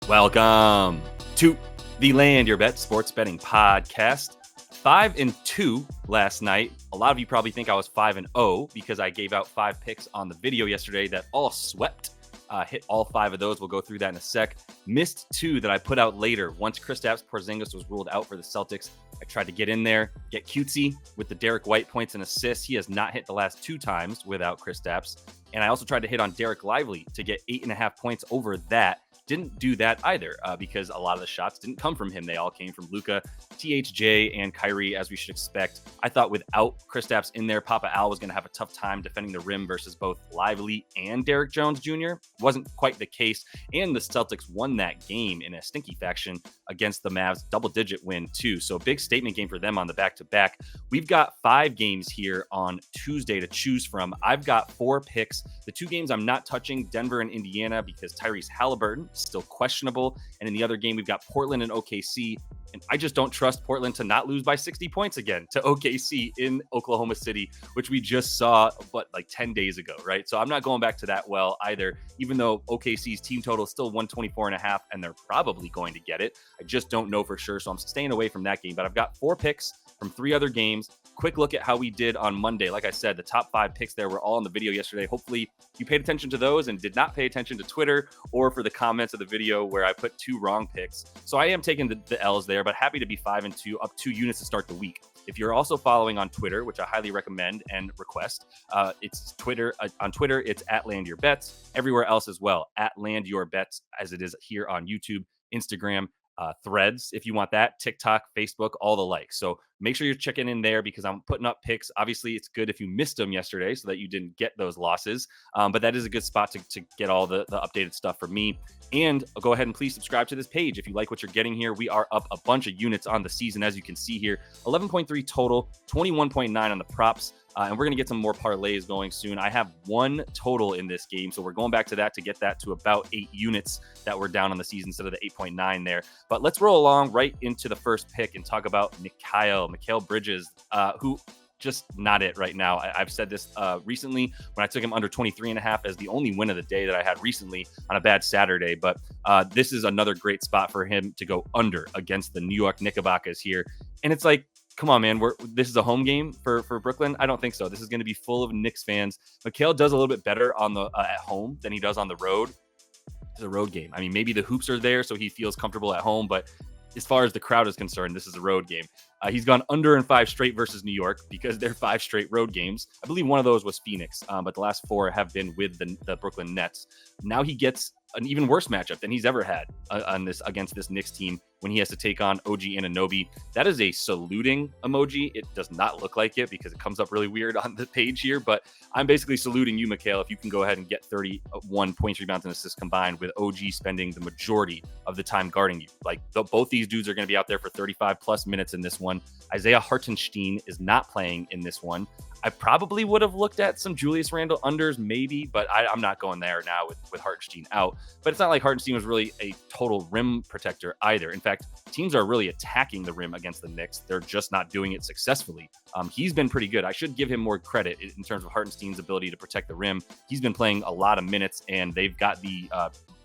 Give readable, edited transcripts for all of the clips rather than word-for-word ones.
Welcome to the Land Your Bet Sports Betting Podcast. 5-2 last night. A lot of you probably think I was 5-0 because I gave out 5 picks on the video yesterday that all swept. Hit all 5 of those. We'll go through that in a sec. Missed 2 that I put out later. Once Kristaps Porzingis was ruled out for the Celtics, I tried to get in there, get cutesy with the Derek White points and assists. He has not hit the last 2 times without Kristaps. And I also tried to hit on Derek Lively to get 8.5 points over that. Didn't do that either because a lot of the shots didn't come from him. They all came from Luka, THJ, and Kyrie, as we should expect. I thought without Kristaps in there, Papa Al was going to have a tough time defending the rim versus both Lively and Derek Jones Jr. Wasn't quite the case, and the Celtics won that game in a stinky fashion against the Mavs, double-digit win too. So big statement game for them on the back-to-back. We've got 5 games here on Tuesday to choose from. I've got 4 picks. The 2 games I'm not touching, Denver and Indiana, because Tyrese Halliburton still questionable. And in the other game, we've got Portland and OKC. And I just don't trust Portland to not lose by 60 points again to OKC in Oklahoma City, which we just saw, like 10 days ago, right? So I'm not going back to that well either, even though OKC's team total is still 124.5, and they're probably going to get it. I just don't know for sure. So I'm staying away from that game. But I've got 4 picks from 3 other games. Quick look at how we did on Monday. Like I said, the top 5 picks there were all in the video yesterday. Hopefully you paid attention to those and did not pay attention to Twitter or for the comments of the video where I put 2 wrong picks. So I am taking the L's there, but happy to be 5-2, up 2 units to start the week. If you're also following on Twitter, which I highly recommend and request, it's Twitter. On Twitter, it's at Land Your Bets. Everywhere else as well, at Land Your Bets, as it is here on YouTube, Instagram, Threads, if you want that, TikTok, Facebook, all the like. So make sure you're checking in there because I'm putting up picks. Obviously, it's good if you missed them yesterday so that you didn't get those losses. But that is a good spot to get all the updated stuff from me. And go ahead and please subscribe to this page if you like what you're getting here. We are up a bunch of units on the season, as you can see here. 11.3 total, 21.9 on the props. And we're going to get some more parlays going soon. I have 1 total in this game, so we're going back to that to get that to about 8 units that we're down on the season instead of the 8.9 there. But let's roll along right into the first pick and talk about Mikal Bridges, who just not it right now. I've said this recently when I took him under 23.5 as the only win of the day that I had recently on a bad Saturday. But this is another great spot for him to go under against the New York Knickerbockers here. And it's like, come on, man. This is a home game for Brooklyn? I don't think so. This is going to be full of Knicks fans. Mikal does a little bit better on the at home than he does on the road. It's a road game. I mean, maybe the hoops are there, so he feels comfortable at home. But as far as the crowd is concerned, this is a road game. He's gone under in 5 straight versus New York because they're 5 straight road games. I believe one of those was Phoenix, but the last 4 have been with the Brooklyn Nets. Now he gets an even worse matchup than he's ever had against this Knicks team when he has to take on OG Anunoby. That is a saluting emoji. It does not look like it because it comes up really weird on the page here, but I'm basically saluting you, Mikal, if you can go ahead and get 31 points, rebounds, and assists combined with OG spending the majority of the time guarding you. Like both these dudes are going to be out there for 35 plus minutes in this one. Isaiah Hartenstein is not playing in this one. I probably would have looked at some Julius Randle unders maybe, but I'm not going there now with Hartenstein out. But it's not like Hartenstein was really a total rim protector either. In fact, teams are really attacking the rim against the Knicks. They're just not doing it successfully. He's been pretty good. I should give him more credit in terms of Hartenstein's ability to protect the rim. He's been playing a lot of minutes, and they've got the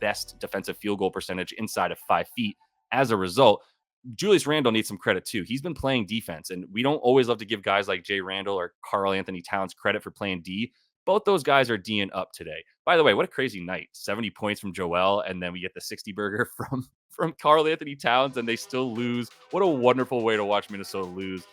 best defensive field goal percentage inside of 5 feet. As a result, Julius Randle needs some credit too. He's been playing defense, and we don't always love to give guys like Jay Randall or Karl Anthony Towns credit for playing D. Both those guys are D'ing up today. By the way, what a crazy night. 70 points from Joel, and then we get the 60 burger from Karl Anthony Towns, and they still lose. What a wonderful way to watch Minnesota lose.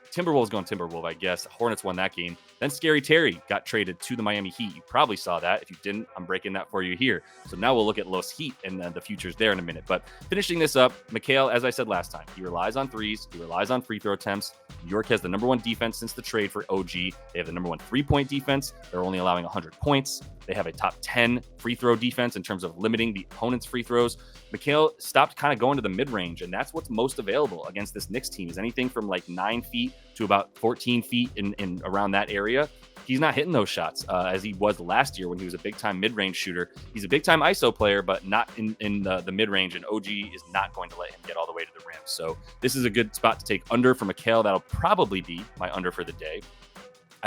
Timberwolves going Timberwolves, I guess. Hornets won that game. Then Scary Terry got traded to the Miami Heat. You probably saw that. If you didn't, I'm breaking that for you here. So now we'll look at Los Heat and the futures there in a minute. But finishing this up, Mikal, as I said last time, he relies on threes. He relies on free throw attempts. New York has the number 1 defense since the trade for OG. They have the number 1 3-point defense. They're only allowing 100 points. They have a top 10 free throw defense in terms of limiting the opponent's free throws. Mikal stopped kind of going to the mid-range, and that's what's most available against this Knicks team is anything from like 9 feet to about 14 feet in around that area. He's not hitting those shots as he was last year when he was a big-time mid-range shooter. He's a big-time ISO player, but not in the mid-range, and OG is not going to let him get all the way to the rim. So this is a good spot to take under for Mikal. That'll probably be my under for the day.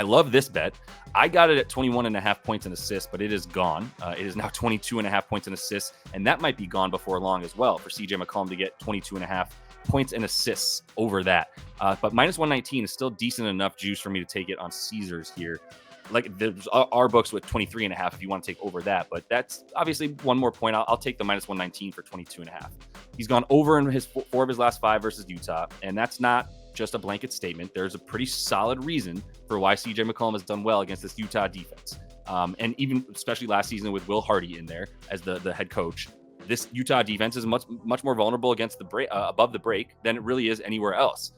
I love this bet. I got it at 21.5 points and assists, but it is gone. It is now 22.5 points and assists, and that might be gone before long as well for CJ McCollum to get 22.5 points and assists over that. But minus 119 is still decent enough juice for me to take it on Caesars here. Like there's our books with 23.5 if you want to take over that, but that's obviously one more point. I'll take the minus 119 for 22.5. He's gone over in his 4 of his last 5 versus Utah, and that's not just a blanket statement. There's a pretty solid reason for why CJ McCollum has done well against this Utah defense. And even especially last season with Will Hardy in there as the head coach, this Utah defense is much more vulnerable against the break, above the break than it really is anywhere else.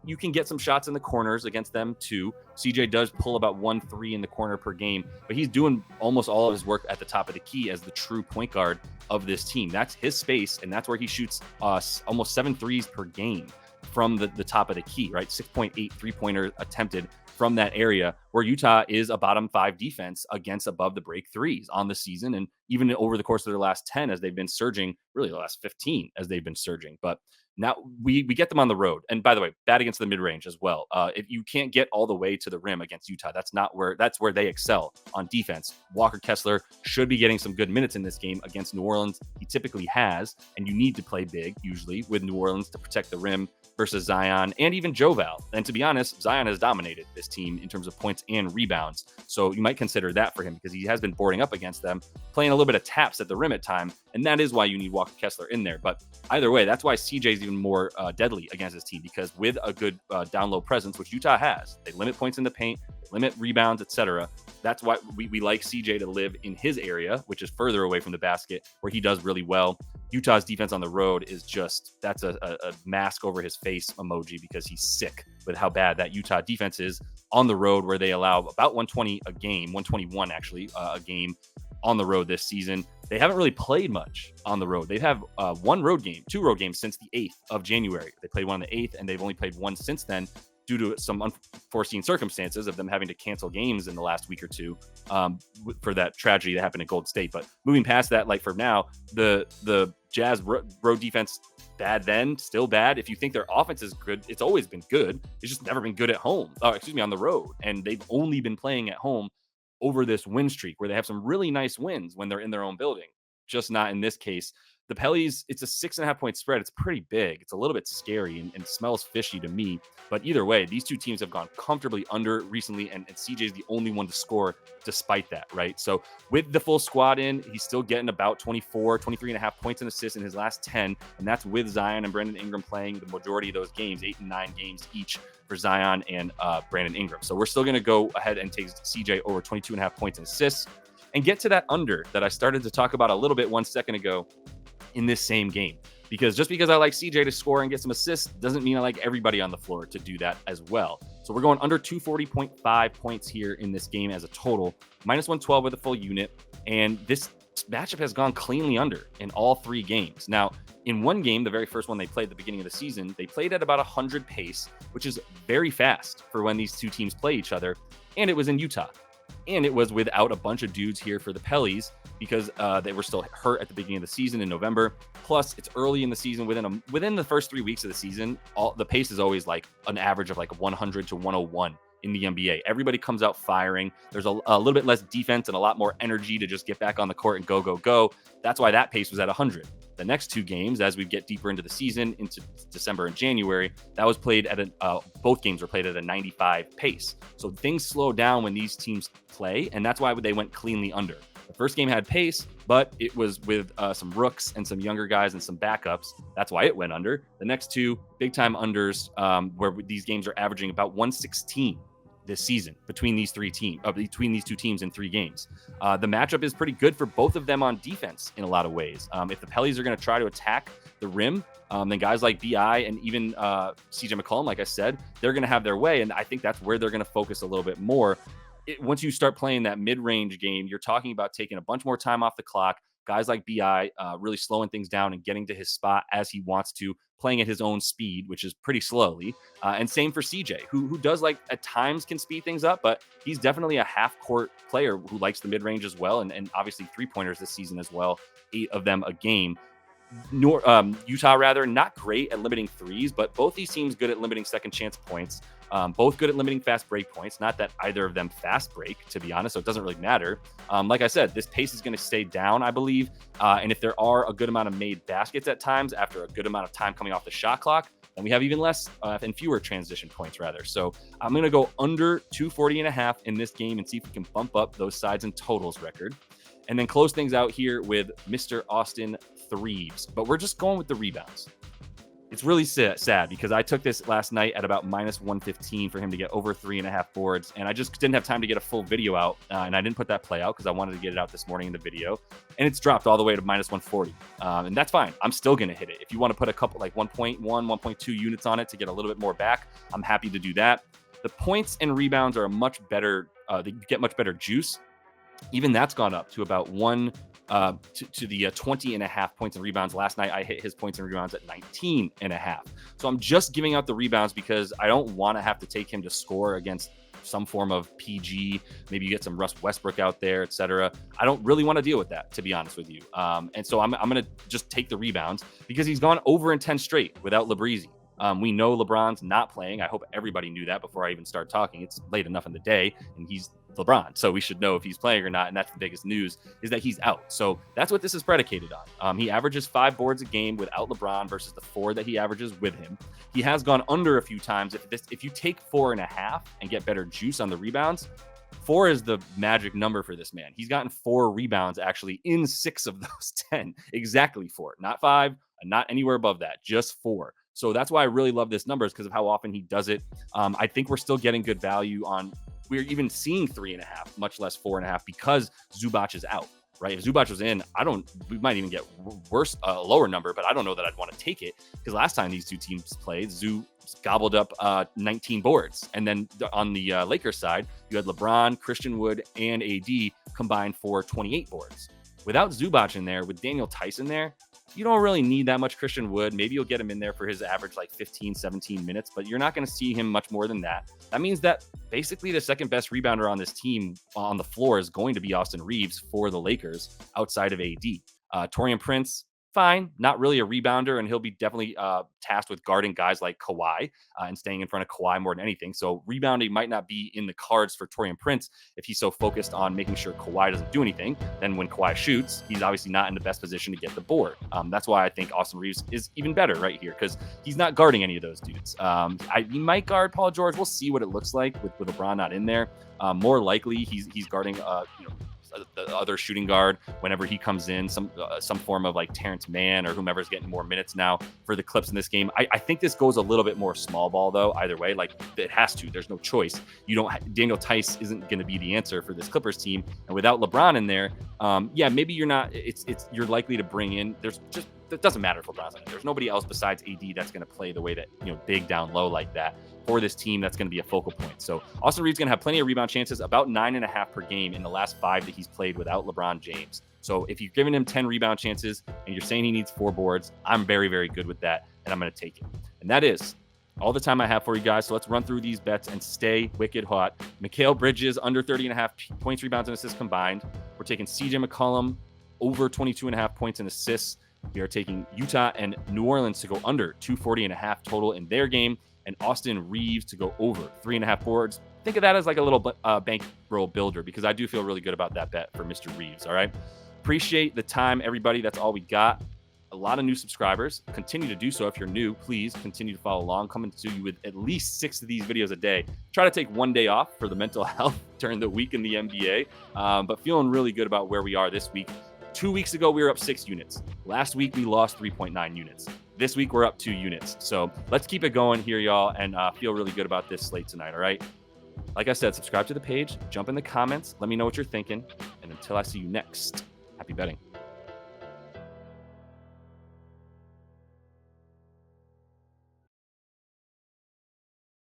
You can get some shots in the corners against them too. CJ does pull about 1-3 in the corner per game, but he's doing almost all of his work at the top of the key as the true point guard of this team. That's his space, and that's where he shoots almost 7 threes per game from the top of the key, right? 6.8 three-pointer attempted from that area, where Utah is a bottom 5 defense against above the break threes on the season, and even over the course of their last 10 as they've been surging, really the last 15 as they've been surging. But now we get them on the road. And by the way, bad against the mid-range as well. If you can't get all the way to the rim against Utah, that's where they excel on defense. Walker Kessler should be getting some good minutes in this game against New Orleans. He typically has, and you need to play big usually with New Orleans to protect the rim versus Zion and even Joval. And to be honest, Zion has dominated this team in terms of points and rebounds. So you might consider that for him because he has been boarding up against them, playing a little bit of taps at the rim at time. And that is why you need Walker Kessler in there. But either way, that's why CJ is even more deadly against his team, because with a good down low presence, which Utah has, they limit points in the paint, limit rebounds, etc. That's why we like CJ to live in his area, which is further away from the basket, where he does really well. Utah's defense on the road is just, that's a mask over his face emoji, because he's sick with how bad that Utah defense is on the road, where they allow about 120 a game, 121 actually a game on the road this season. They haven't really played much on the road. They have two road games since the 8th of January. They played one on the 8th, and they've only played one since then, due to some unforeseen circumstances of them having to cancel games in the last week or two for that tragedy that happened in Golden State. But moving past that, like for now, the Jazz road defense, bad then, still bad. If you think their offense is good, it's always been good. It's just never been good at home. On the road. And they've only been playing at home over this win streak, where they have some really nice wins when they're in their own building. Just not in this case. The Pellies, it's a 6.5 point spread. It's pretty big. It's a little bit scary and smells fishy to me. But either way, these two teams have gone comfortably under recently, and CJ's the only one to score despite that, right? So with the full squad in, he's still getting about 23.5 points and assists in his last 10. And that's with Zion and Brandon Ingram playing the majority of those games, 8 and 9 games each for Zion and Brandon Ingram. So we're still going to go ahead and take CJ over 22.5 points and assists and get to that under that I started to talk about a little bit 1 second ago in this same game. Because just because I like CJ to score and get some assists doesn't mean I like everybody on the floor to do that as well. So we're going under 240.5 points here in this game as a total, minus 112 with a full unit. And this matchup has gone cleanly under in all 3 games. Now, in one game, the very first one they played at the beginning of the season, they played at about 100 pace, which is very fast for when these two teams play each other. And it was in Utah. And it was without a bunch of dudes here for the Pellies, because they were still hurt at the beginning of the season in November. Plus, it's early in the season. Within the first 3 weeks of the season, the pace is always like an average of like 100 to 101 in the NBA. Everybody comes out firing. There's a little bit less defense and a lot more energy to just get back on the court and go. That's why that pace was at 100. The next 2 games, as we get deeper into the season, into December and January, that was played at both games were played at a 95 pace. So things slow down when these teams play, and that's why they went cleanly under. The first game had pace, but it was with some rooks and some younger guys and some backups. That's why it went under. The next 2 big-time unders, where these games are averaging about 116 this season between these 2 teams in 3 games. The matchup is pretty good for both of them on defense in a lot of ways. If the Pellies are going to try to attack the rim, then guys like BI and even CJ McCollum, like I said, they're going to have their way. And I think that's where they're going to focus a little bit more. Once you start playing that mid-range game, you're talking about taking a bunch more time off the clock. Guys like BI really slowing things down and getting to his spot as he wants to, playing at his own speed, which is pretty slowly. And same for CJ, who does like at times can speed things up, but he's definitely a half-court player who likes the mid-range as well, and obviously 3-pointers this season as well, 8 of them a game. Utah, not great at limiting threes, but both these teams good at limiting second chance points. Both good at limiting fast break points. Not that either of them fast break, to be honest, so it doesn't really matter. Like I said, this pace is going to stay down, I believe. And if there are a good amount of made baskets at times after a good amount of time coming off the shot clock, then we have even less and fewer transition points, rather. So I'm going to go under 240.5 in this game and see if we can bump up those sides and totals record. And then close things out here with Mr. Austin Reaves. But we're just going with the rebounds. It's really sad because I took this last night at about minus 115 for him to get over 3.5 boards. And I just didn't have time to get a full video out. And I didn't put that play out because I wanted to get it out this morning in the video. And it's dropped all the way to minus 140. And that's fine. I'm still going to hit it. If you want to put a couple like 1.1, 1.2 units on it to get a little bit more back, I'm happy to do that. The points and rebounds are a much better, they get much better juice. Even that's gone up to about to the 20.5 points and rebounds. Last night, I hit his points and rebounds at 19.5. So I'm just giving out the rebounds because I don't want to have to take him to score against some form of PG. Maybe you get some Russ Westbrook out there, etc. I don't really want to deal with that, to be honest with you. And so I'm going to just take the rebounds because he's gone over in 10 straight without LeBreezy. We know LeBron's not playing. I hope everybody knew that before I even start talking. It's late enough in the day, and he's LeBron, so we should know if he's playing or not. And that's the biggest news, is that he's out. So that's what this is predicated on. He averages 5 boards a game without LeBron versus the 4 that he averages with him. He has gone under a few times. If you take 4.5 and get better juice on the rebounds, 4 is the magic number for this man. He's gotten 4 rebounds actually in 6 of those 10. Exactly 4, not 5, and not anywhere above that, just 4. So that's why I really love this number, is because of how often he does it. I think we're still getting good value on, we're even seeing 3.5, much less 4.5, because Zubac is out, right? If Zubac was in, we might even get a lower number, but I don't know that I'd want to take it, because last time these two teams played, Zoo gobbled up 19 boards. And then on the Lakers side, you had LeBron, Christian Wood, and AD combined for 28 boards. Without Zubac in there, with Daniel Tice in there, you don't really need that much Christian Wood. Maybe you'll get him in there for his average like 15, 17 minutes, but you're not going to see him much more than that. That means that basically the second best rebounder on this team on the floor is going to be Austin Reaves for the Lakers outside of AD. Taurean Prince, fine, not really a rebounder, and he'll be definitely tasked with guarding guys like Kawhi and staying in front of Kawhi more than anything. So rebounding might not be in the cards for Taurean Prince if he's so focused on making sure Kawhi doesn't do anything. Then when Kawhi shoots, he's obviously not in the best position to get the board. That's why I think Austin Reaves is even better right here, because he's not guarding any of those dudes. He might guard Paul George. We'll see what it looks like with LeBron not in there. More likely, he's guarding the other shooting guard whenever he comes in, some form of like Terrence Mann or whomever's getting more minutes now for the Clips in this game. I think this goes a little bit more small ball though. Either way, like it has to. There's no choice. Daniel Tice isn't going to be the answer for this Clippers team, and without LeBron in there, maybe you're not. You're likely to bring in. It doesn't matter if LeBron's in. There's nobody else besides AD that's going to play the way that, big down low like that for this team. That's going to be a focal point. So Austin Reaves going to have plenty of rebound chances, about 9.5 per game in the last 5 that he's played without LeBron James. So if you've given him 10 rebound chances and you're saying he needs 4 boards, I'm very, very good with that, and I'm going to take it. And that is all the time I have for you guys. So let's run through these bets and stay wicked hot. Mikal Bridges under 30.5 points, rebounds, and assists combined. We're taking CJ McCollum over 22.5 points and assists. We are taking Utah and New Orleans to go under 240.5 total in their game, and Austin Reaves to go over 3.5 boards. Think of that as like a little bankroll builder, because I do feel really good about that bet for Mr. Reaves. All right. Appreciate the time, everybody. That's all we got. A lot of new subscribers. Continue to do so. If you're new, please continue to follow along. Coming to you with at least 6 of these videos a day. Try to take one day off for the mental health during the week in the NBA, but feeling really good about where we are this week. 2 weeks ago, we were up 6 units. Last week, we lost 3.9 units. This week, we're up 2 units. So let's keep it going here, y'all, and feel really good about this slate tonight, all right? Like I said, subscribe to the page, jump in the comments, let me know what you're thinking, and until I see you next, happy betting.